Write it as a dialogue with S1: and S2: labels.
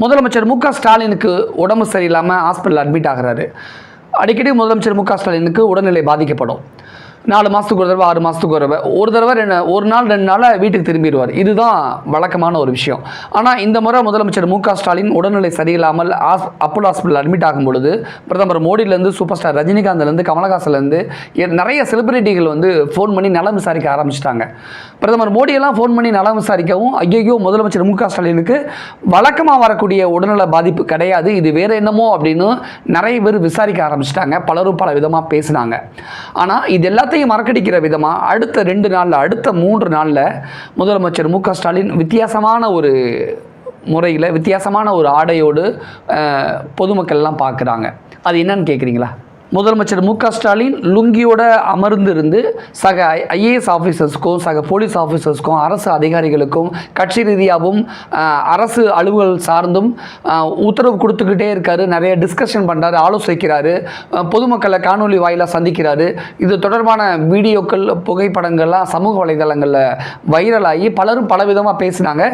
S1: முதலமைச்சர் ஸ்டாலினுக்கு உடம்பு சரியில்லாமல் ஹாஸ்பிட்டல் அட்மிட் ஆகிறாரு. அடிக்கடி முதலமைச்சர் ஸ்டாலினுக்கு உடல்நிலை பாதிக்கப்படும். 4 மாதத்துக்கு ஒரு தடவை, 6 மாதத்துக்கு ஒரு தடவை ஒரு நாள் 2 நாளில் வீட்டுக்கு திரும்பிடுவார். இதுதான் வழக்கமான ஒரு விஷயம். ஆனால் இந்த முறை முதலமைச்சர் ஸ்டாலின் உடல்நிலை சரியில்லாமல் அப்போலோ ஹாஸ்பிட்டல் அட்மிட் ஆகும் பொழுது பிரதமர் மோடியிலேருந்து, சூப்பர் ஸ்டார் ரஜினிகாந்த்லேருந்து, கமலஹாசன்லேருந்து நிறைய செலிபிரிட்டிகள் ஃபோன் பண்ணி நலம் விசாரிக்க ஆரம்பிச்சிட்டாங்க. பிரதமர் மோடியெல்லாம் ஃபோன் பண்ணி நலம் விசாரிக்கவும், ஐயோ முதலமைச்சர் ஸ்டாலினுக்கு வழக்கமாக வரக்கூடிய உடல்நல பாதிப்பு கிடையாது, இது வேறு என்னமோ அப்படின்னு நிறைய பேர் விசாரிக்க ஆரம்பிச்சிட்டாங்க. பலரும் பல விதமாக பேசினாங்க. ஆனால் இது எல்லாத்தையும் மறக்கடிக்கிற விதமாக அடுத்த 2 நாளில், அடுத்த 3 நாளில் முதலமைச்சர் ஸ்டாலின் வித்தியாசமான ஒரு முறையில், வித்தியாசமான ஒரு ஆடையோடு பொதுமக்கள்லாம் பார்க்குறாங்க. அது என்னன்னு கேட்குறீங்களா? முதலமைச்சர் ஸ்டாலின் லுங்கியோட அமர்ந்திருந்து சக ஐஏஎஸ் ஆஃபீஸர்ஸ்க்கும், சக போலீஸ் ஆஃபீஸர்ஸ்க்கும், அரசு அதிகாரிகளுக்கும் கட்சி ரீதியாகவும் அரசு அலுவல் சார்ந்தும் உத்தரவு கொடுத்துக்கிட்டே இருக்காரு. நிறைய டிஸ்கஷன் பண்ணுறாரு, ஆலோசிக்கிறாரு, பொதுமக்களை காணொலி வாயிலாக சந்திக்கிறாரு. இது தொடர்பான வீடியோக்கள், புகைப்படங்கள்லாம் சமூக வலைதளங்களில் வைரலாகி பலரும் பலவிதமாக பேசினாங்க.